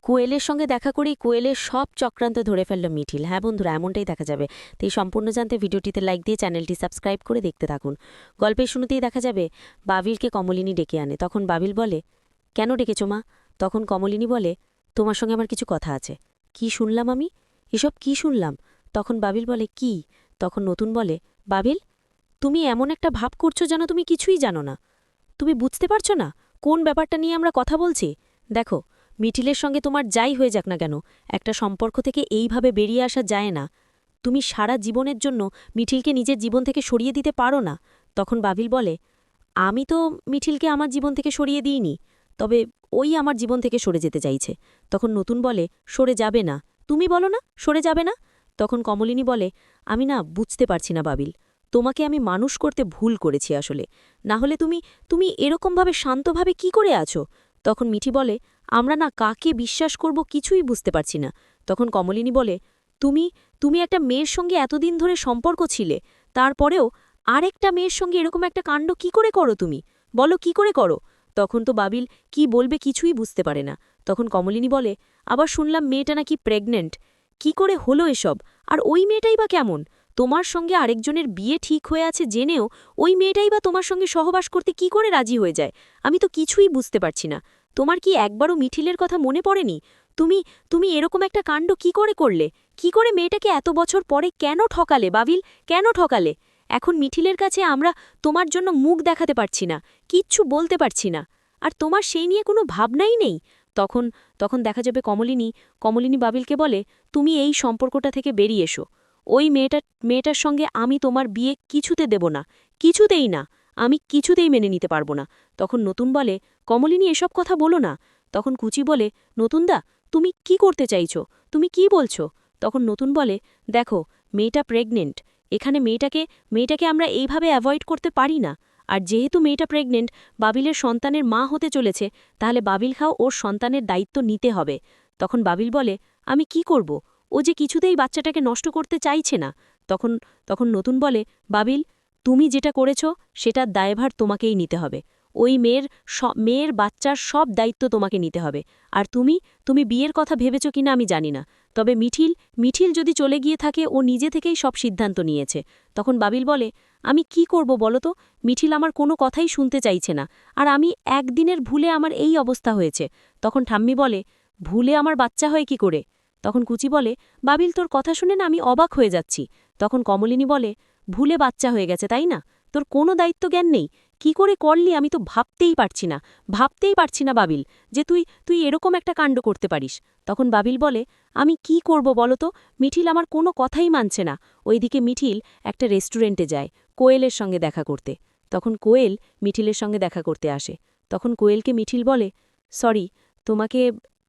কোয়েলের সঙ্গে দেখা করেই কোয়েলের সব চক্রান্ত ধরে ফেলল মিঠিল। হ্যাঁ বন্ধুরা, এমনটাই দেখা যাবে। তো এই সম্পূর্ণ জানতে ভিডিওটিতে লাইক দিয়ে চ্যানেলটি সাবস্ক্রাইব করে দেখতে থাকুন। গল্পের শুরুতেই দেখা যাবে বাবিলকে কমলিনী ডেকে আনে। তখন বাবিল বলে, কেন ডেকেছো মা? তখন কমলিনী বলে, তোমার সঙ্গে আমার কিছু কথা আছে। কি শুনলাম আমি? এসব কি শুনলাম? তখন বাবিল বলে, কি? তখন নতুন বলে, বাবিল, তুমি এমন একটা ভাব করছো যেন তুমি কিছুই জানো না। তুমি বুঝতে পারছো না কোন ব্যাপারটা নিয়ে আমরা কথা বলছি? দেখো, মিঠিলের সঙ্গে তোমার যাই হয়ে যাক না কেন, একটা সম্পর্ক থেকে এইভাবে বেরিয়ে আসা যায় না। তুমি সারা জীবনের জন্য মিঠিলকে নিজের জীবন থেকে সরিয়ে দিতে পারো না। তখন বাবিল বলে, আমি তো মিঠিলকে আমার জীবন থেকে সরিয়ে দিইনি, তবে ওই আমার জীবন থেকে সরে যেতে চাইছে। তখন নতুন বলে, সরে যাবে না। তুমি বলো না সরে যাবে না। তখন কমলিনী বলে, আমি না বুঝতে পারছি না বাবিল, তোমাকে আমি মানুষ করতে ভুল করেছি আসলে। না হলে তুমি তুমি এরকমভাবে শান্তভাবে কি করে আছো? তখন মিঠি বলে, আমরা না কাকে বিশ্বাস করব কিছুই বুঝতে পারছি না। তখন কমলিনী বলে, তুমি তুমি একটা মেয়ের সঙ্গে এতদিন ধরে সম্পর্ক ছিলে, তারপরেও আরেকটা মেয়ের সঙ্গে এরকম একটা কাণ্ড কি করে করো তুমি? বলো কি করে করো? তখন তো বাবিল কি বলবে কিছুই বুঝতে পারে না। তখন কমলিনী বলে, আবার শুনলাম মেয়েটা নাকি প্রেগনেন্ট। কি করে হলো এসব? আর ওই মেয়েটাই বা কেমন? তোমার সঙ্গে আরেকজনের বিয়ে ঠিক হয়ে আছে জেনেও ওই মেয়েটাই বা তোমার সঙ্গে সহবাস করতে কি করে রাজি হয়ে যায়? আমি তো কিছুই বুঝতে পারছি না। তোমার কি একবারও মিঠিলের কথা মনে পড়েনি? তুমি তুমি এরকম একটা কাণ্ড কি করে করলে? কি করে মেয়েটাকে এত বছর পরে কেন ঠকালে বাবিল? কেন ঠকালে? এখন মিঠিলের কাছে আমরা তোমার জন্য মুখ দেখাতে পারছি না, কিচ্ছু বলতে পারছি না। আর তোমার সেই নিয়ে কোনো ভাবনাই নেই। তখন তখন দেখা যাবে কমলিনী বাবিলকে বলে, তুমি এই সম্পর্কটা থেকে বেরিয়ে এসো। ওই মেয়েটার সঙ্গে আমি তোমার বিয়ে কিছুতে দেব না, কিছুতেই না। আমি কিছুতেই মেনে নিতে পারবো না। তখন নতুন বলে, কমলিনী এসব কথা বলো না। তখন কুচি বলে, নতুনদা, তুমি কি করতে চাইছো? তুমি কি বলছো? তখন নতুন বলে, দেখো, মেয়েটা প্রেগনেন্ট। এখানে মেয়েটাকে আমরা এইভাবে অ্যাভয়েড করতে পারি না। আর যেহেতু মেয়েটা প্রেগনেন্ট, বাবিলের সন্তানের মা হতে চলেছে, তাহলে বাবিল খাও ওর সন্তানের দায়িত্ব নিতে হবে। তখন বাবিল বলে, আমি কি করব? ও যে কিছুতেই বাচ্চাটাকে নষ্ট করতে চাইছে না। তখন তখন নতুন বলে, বাবিল, তুমি যেটা করেছ সেটার দায়ভার তোমাকেই নিতে হবে। ওই মেয়ের বাচ্চার সব দায়িত্ব তোমাকে নিতে হবে। আর তুমি তুমি বিয়ের কথা ভেবেছ কিনা আমি জানি না, তবে মিঠিল যদি চলে গিয়ে থাকে ও নিজে থেকেই সব সিদ্ধান্ত নিয়েছে। তখন বাবিল বলে, আমি কি করব বলো তো? মিঠিল আমার কোনো কথাই শুনতে চাইছে না। আর আমি একদিনের ভুলে আমার এই অবস্থা হয়েছে। তখন ঠাম্মি বলে, ভুলে আমার বাচ্চা হয় কি করে? তখন কুচি বলে, বাবিল, তোর কথা শুনে না আমি অবাক হয়ে যাচ্ছি। তখন কমলিনী বলে, ভুলে বাচ্চা হয়ে গেছে তাই না? তোর কোনো দায়িত্ব জ্ঞান নেই। কি করে করলি আমি তো ভাবতেই পারছি না বাবিল, যে তুই তুই এরকম একটা কাণ্ড করতে পারিস। তখন বাবিল বলে, আমি কি করব বলো তো? মিঠিল আমার কোনো কথাই মানছে না। ওইদিকে মিঠিল একটা রেস্টুরেন্টে যায় কোয়েলের সঙ্গে দেখা করতে। তখন কোয়েল মিঠিলের সঙ্গে দেখা করতে আসে। তখন কোয়েলকে মিঠিল বলে, সরি, তোমাকে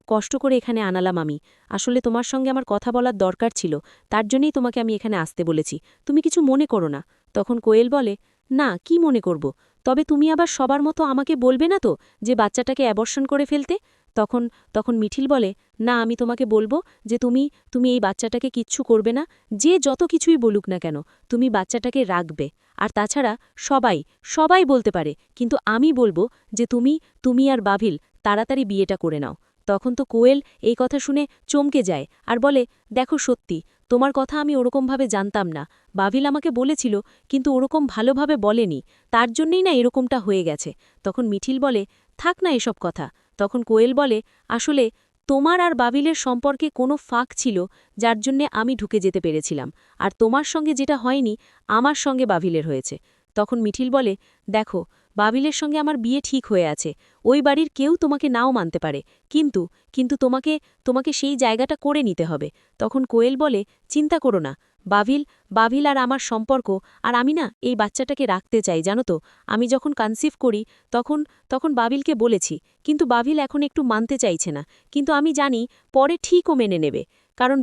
কষ্ট করে এখানে আনালাম আমি। আসলে তোমার সঙ্গে আমার কথা বলার দরকার ছিল, তার জন্যই তোমাকে আমি এখানে আসতে বলেছি। তুমি কিছু মনে করো না। তখন কোয়েল বলে, না, কি মনে করব? তবে তুমি আবার সবার মতো আমাকে বলবে না তো যে বাচ্চাটাকে অ্যাবর্শন করে ফেলতে? তখন তখন মিঠিল বলে, না, আমি তোমাকে বলবো যে তুমি তুমি এই বাচ্চাটাকে কিচ্ছু করবে না। যে যত কিছুই বলুক না কেন, তুমি বাচ্চাটাকে রাখবে। আর তাছাড়া সবাই সবাই বলতে পারে, কিন্তু আমি বলবো যে তুমি তুমি আর বাবিল তাড়াতাড়ি বিয়েটা করে নাও। তখন তো কোয়েল এই কথা শুনে চমকে যায় আর বলে, দেখো, সত্যি তোমার কথা আমি ওরকমভাবে জানতাম না। বাবিল আমাকে বলেছিল, কিন্তু ওরকম ভালোভাবে বলেনি, তার জন্যই না এরকমটা হয়ে গেছে। তখন মিঠিল বলে, থাক না এসব কথা। তখন কোয়েল বলে, আসলে তোমার আর বাবিলের সম্পর্কে কোনো ফাঁক ছিল, যার জন্যে আমি ঢুকে যেতে পেরেছিলাম। আর তোমার সঙ্গে যেটা হয়নি, আমার সঙ্গে বাবিলের হয়েছে। তখন মিঠিল বলে, দেখো, বাবিলের সঙ্গে আমার বিয়ে ঠিক হয়ে আছে। ওই বাড়ির কেউ তোমাকে নাও মানতে পারে, কিন্তু কিন্তু তোমাকে তোমাকে সেই জায়গাটা করে নিতে হবে। তখন কোয়েল বলে, চিন্তা করো না, বাবিল বাবিল আর আমার সম্পর্ক, আর আমি না এই বাচ্চাটাকে রাখতে চাই, জানো তো। আমি যখন কনসিভ করি তখন তখন বাবিলকে বলেছি, কিন্তু বাবিল এখন একটু মানতে চাইছে না। কিন্তু আমি জানি পরে ঠিকও মেনে নেবে, কারণ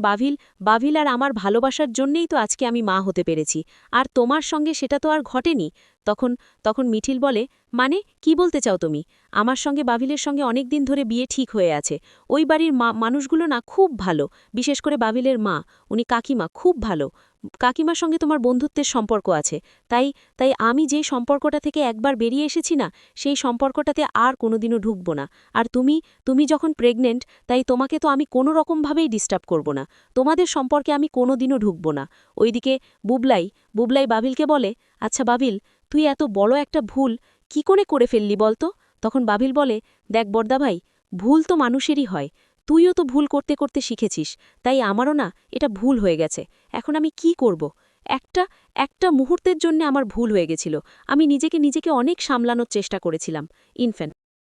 বাবিল আর আমার ভালোবাসার জন্যেই তো আজকে আমি মা হতে পেরেছি। আর তোমার সঙ্গে সেটা তো আর ঘটেনি। তখন তখন মিঠিল বলে, মানে কি বলতে চাও তুমি? আমার সঙ্গে বাবিলের সঙ্গে অনেক দিন ধরে বিয়ে ঠিক হয়ে আছে। ওই বাড়ির মানুষগুলো না খুব ভালো, বিশেষ করে বাবিলের মা, উনি কাকিমা, খুব ভালো। কাকিমার সঙ্গে তোমার বন্ধুত্বের সম্পর্ক আছে, তাই তাই আমি যে সম্পর্কটা থেকে একবার বেরিয়ে এসেছি না, সেই সম্পর্কটাতে আর কোনোদিনও ঢুকব না। আর তুমি তুমি যখন প্রেগনেন্ট, তাই তোমাকে তো আমি কোনো রকমভাবেই ডিস্টার্ব করব না। তোমাদের সম্পর্কে আমি কোনোদিনও ঢুকব না। ওইদিকে বুবলাই বুবলাই বাবিলকে বলে, আচ্ছা বাবিল, তুই এত বড় একটা ভুল কি করে ফেললি বলতো? তখন বাবিল বলে, দেখ বর্দা ভাই, ভুল তো মানুষেরই হয়। তুইও তো ভুল করতে করতে শিখেছিস, তাই আমারও না এটা ভুল হয়ে গেছে। এখন আমি কি করব? একটা একটা মুহূর্তের জন্য আমার ভুল হয়ে গেছিল। আমি নিজেকে নিজেকে অনেক সামলানোর চেষ্টা করেছিলাম। ইনফ্যান্ট